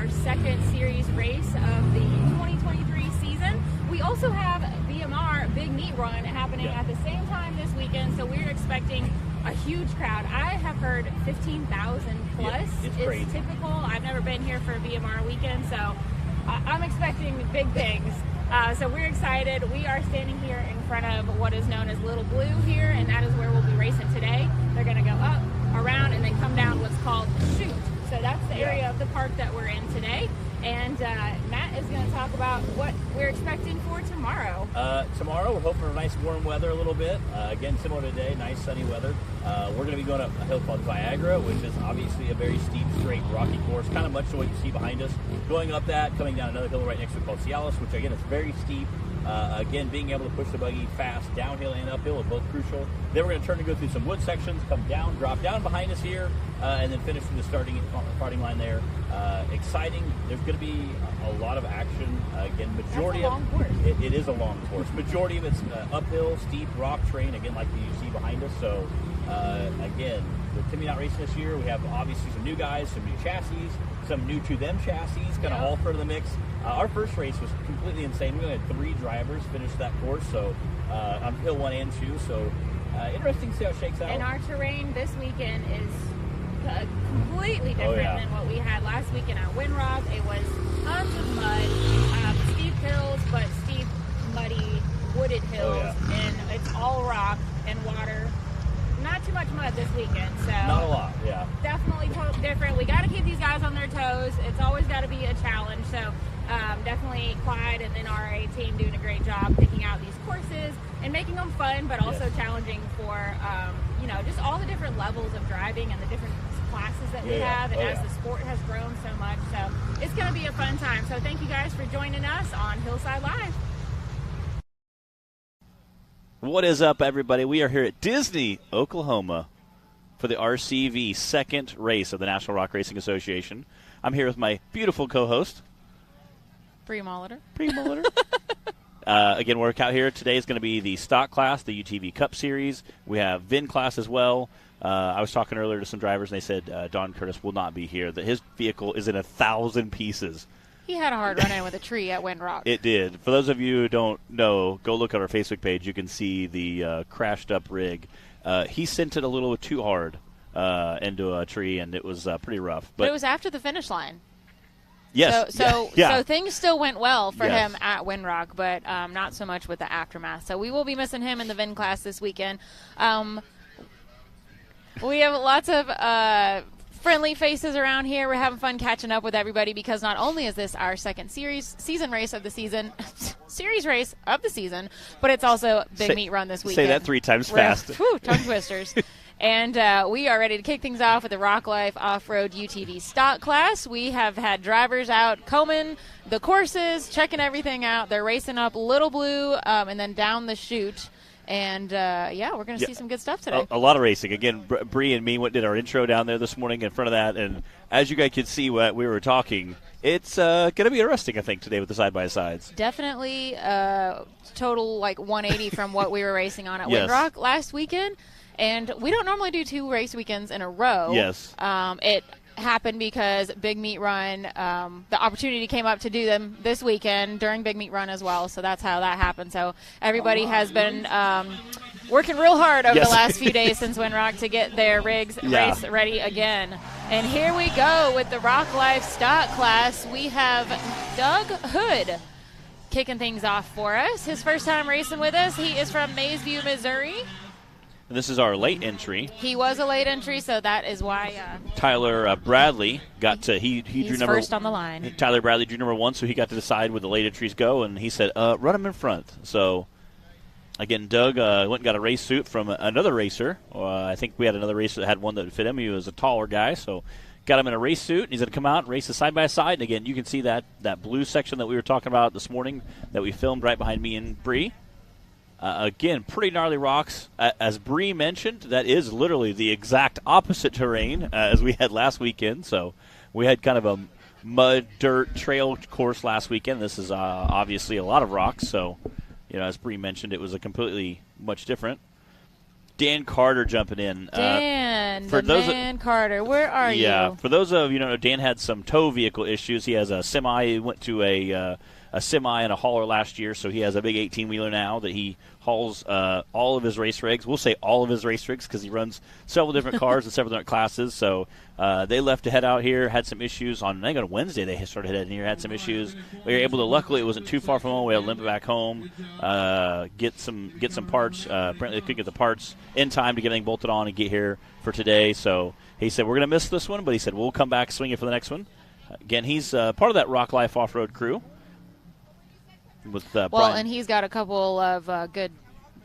our second series race of the 2023 season. We also have VMR Big Meat Run happening at the same time this weekend, so we're expecting a huge crowd. I have heard 15,000 plus is typical. I've never been here for a VMR weekend, so I'm expecting big things. So we're excited. We are standing here in front of what is known as Little Blue here, and that is where we'll be racing today. They're going to go up, around, and then come down what's called the chute. So that's the area of the park that we're in today. And Matt is going to talk about what we're expecting for tomorrow. Tomorrow, we're hoping for nice warm weather a little bit. Again, similar to today, nice sunny weather. We're going to be going up a hill called Viagra, which is obviously a very steep, straight, rocky course, kind of much to what you see behind us. Going up that, coming down another hill right next to it called Cialis, which again is very steep. Again, being able to push the buggy fast downhill and uphill is both crucial. Then we're going to turn and go through some wood sections, come down, drop down behind us here, and then finish through the starting line there. Exciting. There's going to be a lot of action. Again, majority of it is a long course. Majority of it's uphill, steep, rock terrain, again, like you see behind us. So, again, with Timmy not racing this year, we have obviously some new guys, some new chassis, some new to them chassis, kind of all part of the mix. Our first race was completely insane. We only had 3 drivers finish that course, so on hill 1 and 2. So interesting to see how it shakes out. And our terrain this weekend is completely different than what we had last weekend at Windrock. It was tons of mud, steep hills, but steep, muddy, wooded hills, and it's all rock and water. Not too much mud this weekend, so not a lot. Definitely different. We got to keep these guys on their toes. It's always got to be a challenge. So definitely Clyde and the NRA team doing a great job picking out these courses and making them fun, but also challenging for just all the different levels of driving and the different classes that we have. And as the sport has grown so much, so it's going to be a fun time. So thank you guys for joining us on Hillside Live. What is up, everybody? We are here at Disney, Oklahoma, for the RCV second race of the National Rock Racing Association. I'm here with my beautiful co-host, Bree Molitor. Again, workout here today is going to be the stock class, the UTV Cup Series. We have VIN class as well. I was talking earlier to some drivers, and they said Don Curtis will not be here, that his vehicle is in 1,000 pieces. He had a hard run-in with a tree at Windrock. It did. For those of you who don't know, go look at our Facebook page. You can see the crashed-up rig. He sent it a little too hard into a tree, and it was pretty rough. But it was after the finish line. Yes. So things still went well for him at Windrock, but not so much with the aftermath. So we will be missing him in the VIN class this weekend. We have lots of friendly faces around here. We're having fun catching up with everybody because not only is this our second season race of the season, series race of the season, but it's also Big Meat Run this weekend. Say that 3 times fast. Tongue twisters. And we are ready to kick things off with the Rock Life Off-Road UTV stock class. We have had drivers out combing the courses, checking everything out. They're racing up Little Blue and then down the chute. And, we're going to see some good stuff today. A lot of racing. Again, Bree and me did our intro down there this morning in front of that. And as you guys can see what we were talking, it's going to be interesting, I think, today with the side-by-sides. Definitely total, 180 from what we were racing on at Windrock last weekend. And we don't normally do 2 race weekends in a row. Yes. It happened because Big Meat Run, the opportunity came up to do them this weekend during Big Meat Run as well. So that's how that happened. So everybody has been working real hard over the last few days since Windrock to get their rigs race ready again. And here we go with the Rock Life stock class. We have Doug Hood kicking things off for us. His first time racing with us. He is from Maysview, Missouri. And this is our late entry. He was a late entry, so that is why Tyler Bradley got to he drew number first on the line. Tyler Bradley drew number 1, so he got to decide where the late entries go, and he said, "Run him in front." So again, Doug went and got a race suit from another racer. I think we had another racer that had one that would fit him. He was a taller guy, so got him in a race suit, and he's going to come out and race the side by side. And again, you can see that blue section that we were talking about this morning that we filmed right behind me and Bree. Again, pretty gnarly rocks. As Bree mentioned, that is literally the exact opposite terrain as we had last weekend. So we had kind of a mud, dirt, trail course last weekend. This is obviously a lot of rocks. So, as Bree mentioned, it was a completely much different. Dan Carter jumping in. Dan, for the those man Carter, where are you? Yeah, for those of you who don't know, Dan had some tow vehicle issues. He has a semi. He went to a semi and a hauler last year, so he has a big 18-wheeler now that he hauls all of his race rigs. We'll say all of his race rigs because he runs several different cars in several different classes. So they left to head out here, had some issues on, I think on Wednesday they started heading here, had some issues. We were able to, luckily it wasn't too far from home, we had to limp it back home, get some parts. Apparently they couldn't get the parts in time to get everything bolted on and get here for today. So he said, we're going to miss this one, but he said, we'll come back swinging for the next one. Again, he's part of that Rock Life Off-Road crew. With Brian. And he's got a couple of good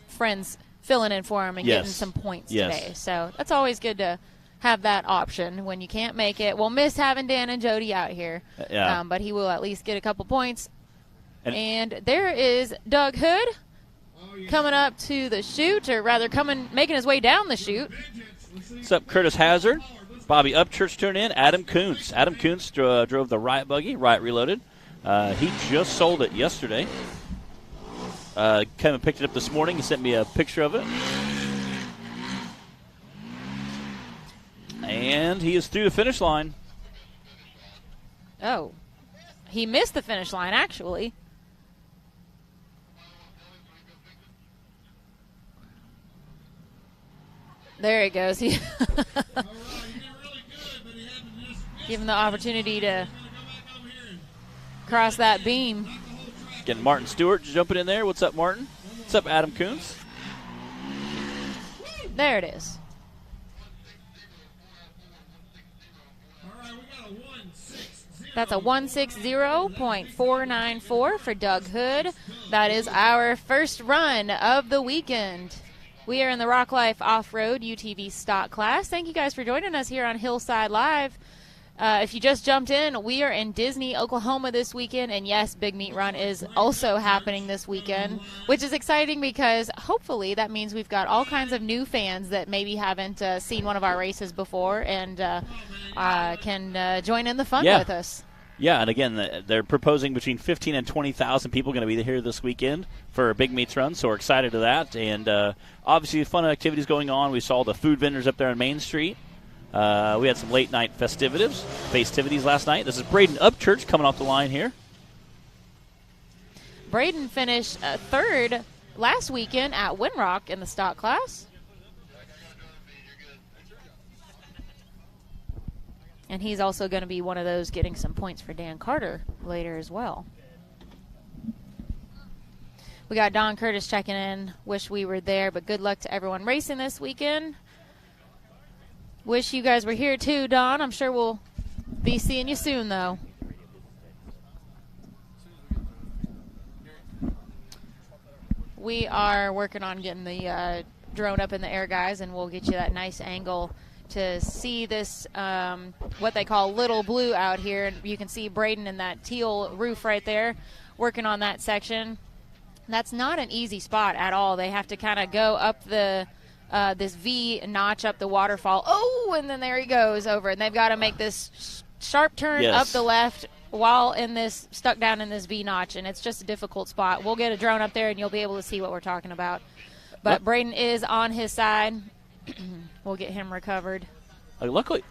friends filling in for him and getting some points today. So that's always good to have that option when you can't make it. We'll miss having Dan and Jody out here, but he will at least get a couple points. And there is Doug Hood coming up to the chute, or rather making his way down the chute. What's up, Curtis Hazard? Bobby Upchurch turned in. Adam Kuntz. Adam Kuntz drove the Riot buggy, Riot Reloaded. He just sold it yesterday. Kevin picked it up this morning. He sent me a picture of it. And he is through the finish line. Oh, he missed the finish line, actually. There he goes. Give him the opportunity to cross that beam. Getting Martin Stewart jumping in there. What's up, Martin? What's up, Adam Kuntz? There it is. That's a 160.494 for Doug Hood. That is our first run of the weekend. We are in the Rock Life Off-Road UTV stock class. Thank you guys for joining us here on Hillside Live. If you just jumped in, we are in Disney, Oklahoma this weekend, and yes, Big Meat Run is also happening this weekend, which is exciting because hopefully that means we've got all kinds of new fans that maybe haven't seen one of our races before and can join in the fun with us. Yeah, and again, they're proposing between 15 and 20,000 people going to be here this weekend for a Big Meats Run, so we're excited to that. And obviously, fun activities going on. We saw the food vendors up there on Main Street. We had some late-night festivities last night. This is Braden Upchurch coming off the line here. Braden finished third last weekend at Winrock in the stock class. And he's also going to be one of those getting some points for Dan Carter later as well. We got Don Curtis checking in. Wish we were there, but good luck to everyone racing this weekend. Wish you guys were here too, Don. I'm sure we'll be seeing you soon, though. We are working on getting the drone up in the air, guys, and we'll get you that nice angle to see this, what they call Little Blue out here. And you can see Braden in that teal roof right there working on that section. That's not an easy spot at all. They have to kind of go up the this V notch up the waterfall. Oh, and then there he goes over. And they've got to make this sharp turn up the left while stuck down in this V notch. And it's just a difficult spot. We'll get a drone up there and you'll be able to see what we're talking about. But Braden is on his side. We'll get him recovered. Luckily,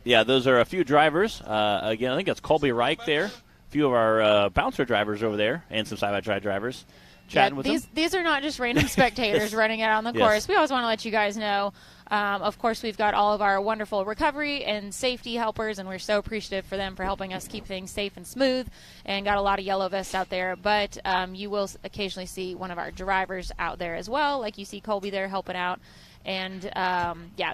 those are a few drivers. Again, I think that's Colby Reich there. A few of our bouncer drivers over there and some side-by-side drivers chatting with them. These are not just random spectators running out on the course. We always want to let you guys know. Of course, we've got all of our wonderful recovery and safety helpers, and we're so appreciative for them for helping us keep things safe and smooth, and got a lot of yellow vests out there. But you will occasionally see one of our drivers out there as well, like you see Colby there helping out. And,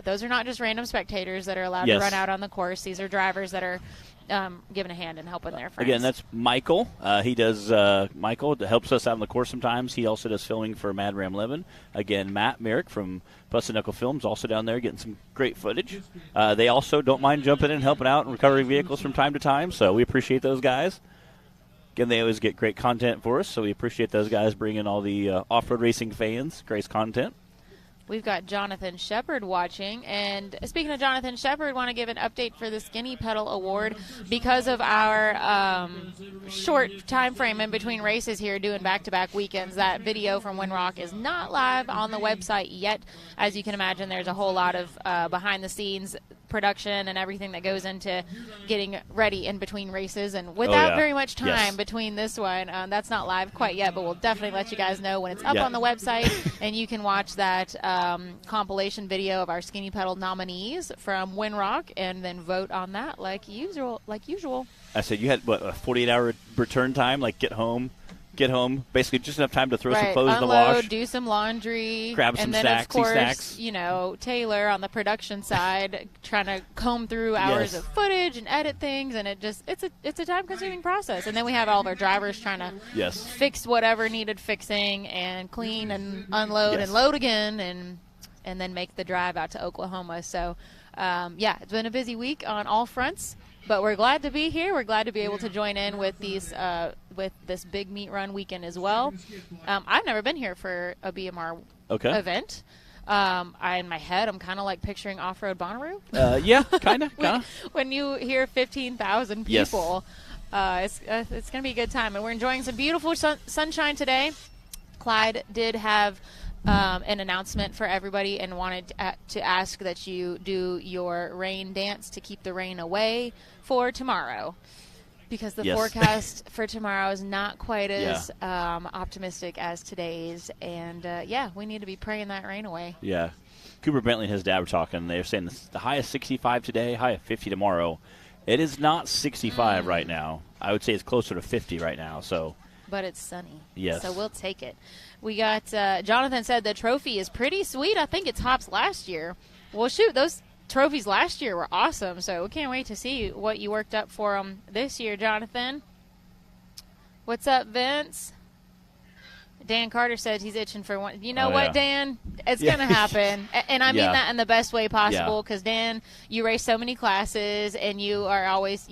those are not just random spectators that are allowed to run out on the course. These are drivers that are giving a hand and helping their friends. Again, that's Michael. Michael helps us out on the course sometimes. He also does filming for Mad Ram 11. Again, Matt Merrick from Busted Knuckle Films also down there getting some great footage. They also don't mind jumping in and helping out and recovering vehicles from time to time, so we appreciate those guys. Again, they always get great content for us, so we appreciate those guys bringing all the off-road racing fans great content. We've got Jonathan Shepard watching. And speaking of Jonathan Shepard, want to give an update for the Skinny Pedal Award. Because of our short time frame in between races here, doing back-to-back weekends, that video from Windrock is not live on the website yet. As you can imagine, there's a whole lot of behind-the-scenes production and everything that goes into getting ready in between races, and without very much time between this one, that's not live quite yet, but we'll definitely let you guys know when it's up on the website, and you can watch that compilation video of our Skinny Pedal nominees from Windrock and then vote on that like usual. I said you had what, a 48-hour return time, like get home, basically just enough time to throw some clothes in the wash, do some laundry, grab some and then snacks, of course, snacks. you know, Taylor on the production side trying to comb through hours of footage and edit things, and it's a time-consuming process. And then we have all of our drivers trying to fix whatever needed fixing and clean and unload and load again, and then make the drive out to Oklahoma. So, it's been a busy week on all fronts. But we're glad to be here. We're glad to be able to join in with these with this big meet run weekend as well. I've never been here for a BMR event. In my head, I'm kind of like picturing off-road Bonnaroo. Kind of. When you hear 15,000 people, it's going to be a good time. And we're enjoying some beautiful sunshine today. Clyde did have an announcement for everybody and wanted to ask that you do your rain dance to keep the rain away for tomorrow, because the forecast for tomorrow is not quite as optimistic as today's, and we need to be praying that rain away. Yeah, Cooper Bentley and his dad were talking. They're saying the high is 65 today, high of 50 tomorrow. It is not 65 right now. I would say it's closer to 50 right now. But it's sunny. Yes. So we'll take it. We got Jonathan said the trophy is pretty sweet. I think it tops last year. Well, shoot, those trophies last year were awesome, so we can't wait to see what you worked up for them this year, Jonathan. What's up, Vince? Dan Carter said he's itching for one. You know what, Dan? It's going to happen. And I mean that in the best way possible, because, Dan, you race so many classes, and you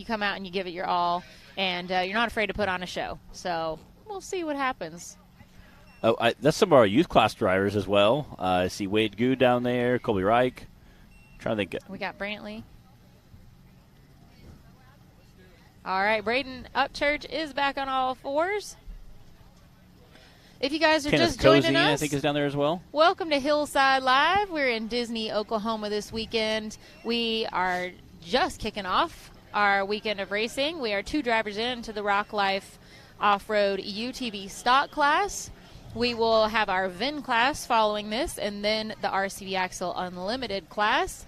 come out and you give it your all, and you're not afraid to put on a show. So we'll see what happens. Oh, that's some of our youth class drivers as well. I see Wade Good down there, Colby Reich. Trying to think. We got Brantley. All right, Braden Upchurch is back on all fours. If you guys are just joining us, I think is down there as well. Welcome to Hillside Live. We're in Disney, Oklahoma this weekend. We are just kicking off our weekend of racing. We are 2 drivers into the Rock Life Off-Road UTV stock class. We will have our VIN class following this, and then the RCV Axle Unlimited class.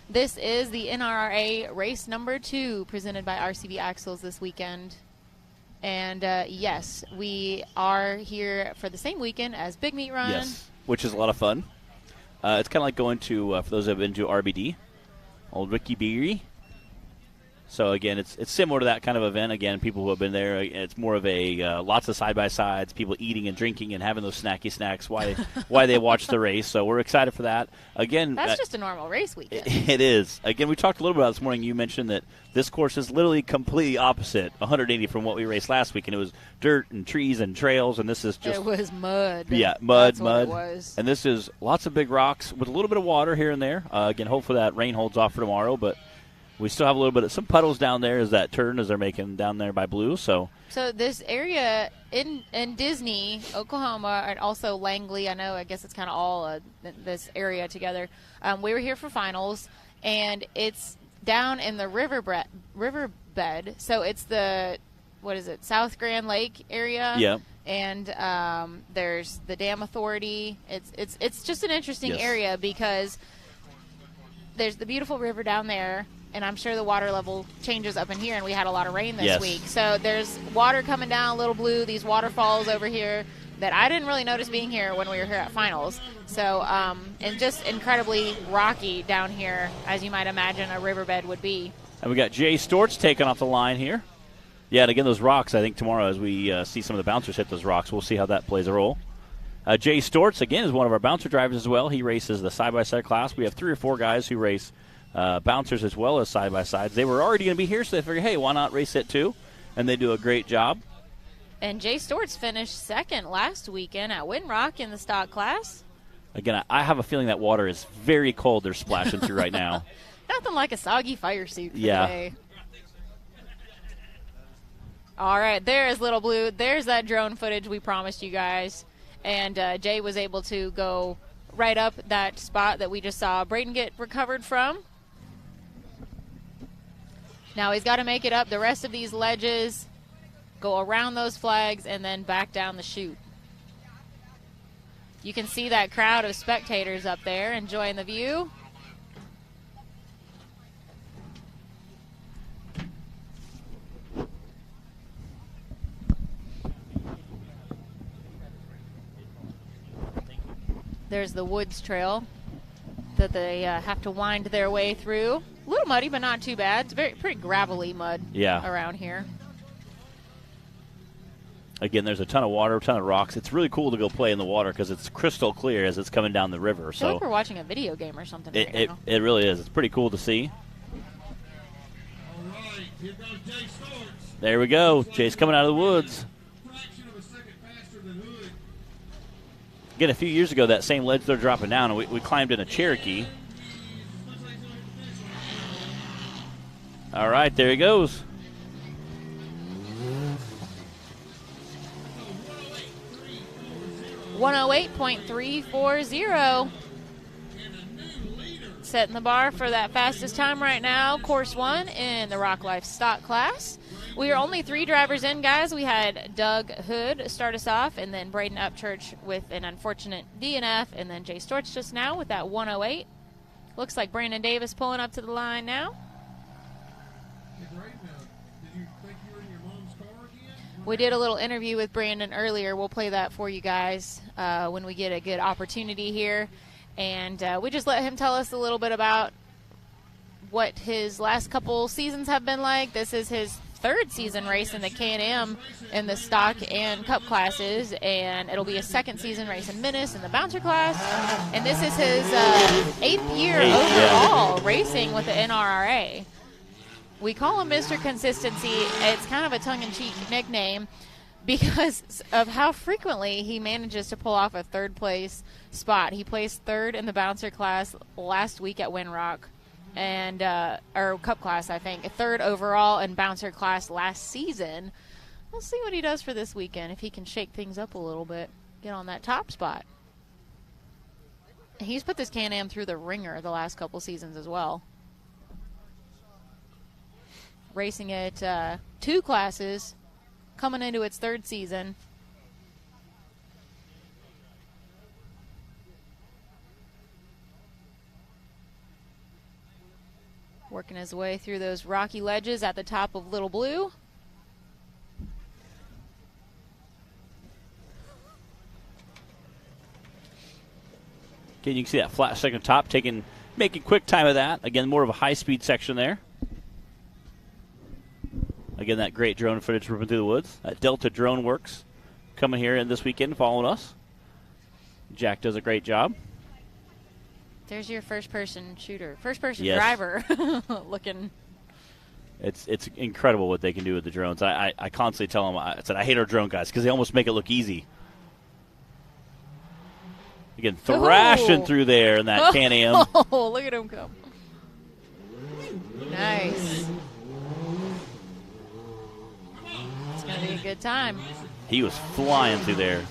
This is the NRRA race number 2 presented by RCV Axles this weekend. And, yes, we are here for the same weekend as Big Meat Run. Yes, which is a lot of fun. It's kind of like going to, for those that have been to RBD, Old Ricky Beery. So, again, it's similar to that kind of event. Again, people who have been there, it's more of a lots of side-by-sides, people eating and drinking and having those snacky snacks why they watch the race. So we're excited for that. Again, that's just a normal race weekend. It is. Again, we talked a little bit about this morning. You mentioned that this course is literally completely opposite, 180 from what we raced last week. And it was dirt and trees and trails, and this is just... It was mud. Yeah, mud. What it was. And this is lots of big rocks with a little bit of water here and there. Again, hopefully that rain holds off for tomorrow, but... We still have a little bit of some puddles down there as that turn as they're making down there by Blue. So this area in Disney, Oklahoma, and also Langley, I guess it's kind of all this area together. We were here for finals, and it's down in the riverbed. So it's the, South Grand Lake area. Yeah. And there's the Dam Authority. It's just an interesting area because there's the beautiful river down there. And I'm sure the water level changes up in here, and we had a lot of rain this week. So there's water coming down Little Blue, these waterfalls over here that I didn't really notice being here when we were here at finals. So, and just incredibly rocky down here, as you might imagine a riverbed would be. And we got Jay Storts taking off the line here. Yeah, and again, those rocks, I think tomorrow as we see some of the bouncers hit those rocks, we'll see how that plays a role. Jay Storts, again, is one of our bouncer drivers as well. He races the side-by-side class. We have 3 or 4 guys who race bouncers as well as side-by-sides. They were already going to be here, so they figured, hey, why not race it too? And they do a great job. And Jay Storts finished second last weekend at Windrock in the stock class. Again, I have a feeling that water is very cold they're splashing through right now. Nothing like a soggy fire suit for Yeah. the day. All right, there is Little Blue. There's that drone footage we promised you guys. And Jay was able to go right up that spot that we just saw Braden get recovered from. Now he's got to make it up the rest of these ledges, go around those flags, and then back down the chute. You can see that crowd of spectators up there enjoying the view. There's the woods trail that they have to wind their way through. A little muddy, but not too bad. It's pretty gravelly mud around here. Again, there's a ton of water, a ton of rocks. It's really cool to go play in the water because it's crystal clear as it's coming down the river. I feel like we're watching a video game or something right now. It really is. It's pretty cool to see. All right, here goes Jay Storts. There we go. Jay's coming out of the woods. Fraction of a second faster than Hood. Again, a few years ago, that same ledge they're dropping down, and we climbed in a Cherokee. All right, there he goes. .340. Setting the bar for that fastest time right now. Course 1 in the Rock Life stock class. We are only 3 drivers in, guys. We had Doug Hood start us off, and then Braden Upchurch with an unfortunate DNF, and then Jay Storts just now with that 108. Looks like Brandon Davis pulling up to the line now. Hey, Braden, did you think you were in your mom's car again? We did a little interview with Brandon earlier. We'll play that for you guys when we get a good opportunity here. And we just let him tell us a little bit about what his last couple seasons have been like. This is his 3rd season racing the Can-Am in the stock and cup classes, and it'll be a 2nd season racing Menace in the bouncer class. And this is his 8th year overall racing with the NRRA. We call him Mr. Consistency. It's kind of a tongue-in-cheek nickname because of how frequently he manages to pull off a 3rd place spot. He placed 3rd in the bouncer class last week at Winrock, and or cup class, I think. 3rd overall in bouncer class last season. We'll see what he does for this weekend, if he can shake things up a little bit, get on that top spot. He's put this Can-Am through the ringer the last couple seasons as well. Racing at 2 classes, coming into its 3rd season. Working his way through those rocky ledges at the top of Little Blue. Again, you can see that flat second top, making quick time of that. Again, more of a high-speed section there. Again, that great drone footage ripping through the woods. That Delta Drone Works coming here in this weekend, following us. Jack does a great job. There's your first-person shooter, first-person Yes. driver looking. It's incredible what they can do with the drones. I constantly tell them, I said, I hate our drone guys because they almost make it look easy. Again, thrashing through there in that Can-Am. Oh, look at him come. Nice. It's going to be a good time. He was flying through there.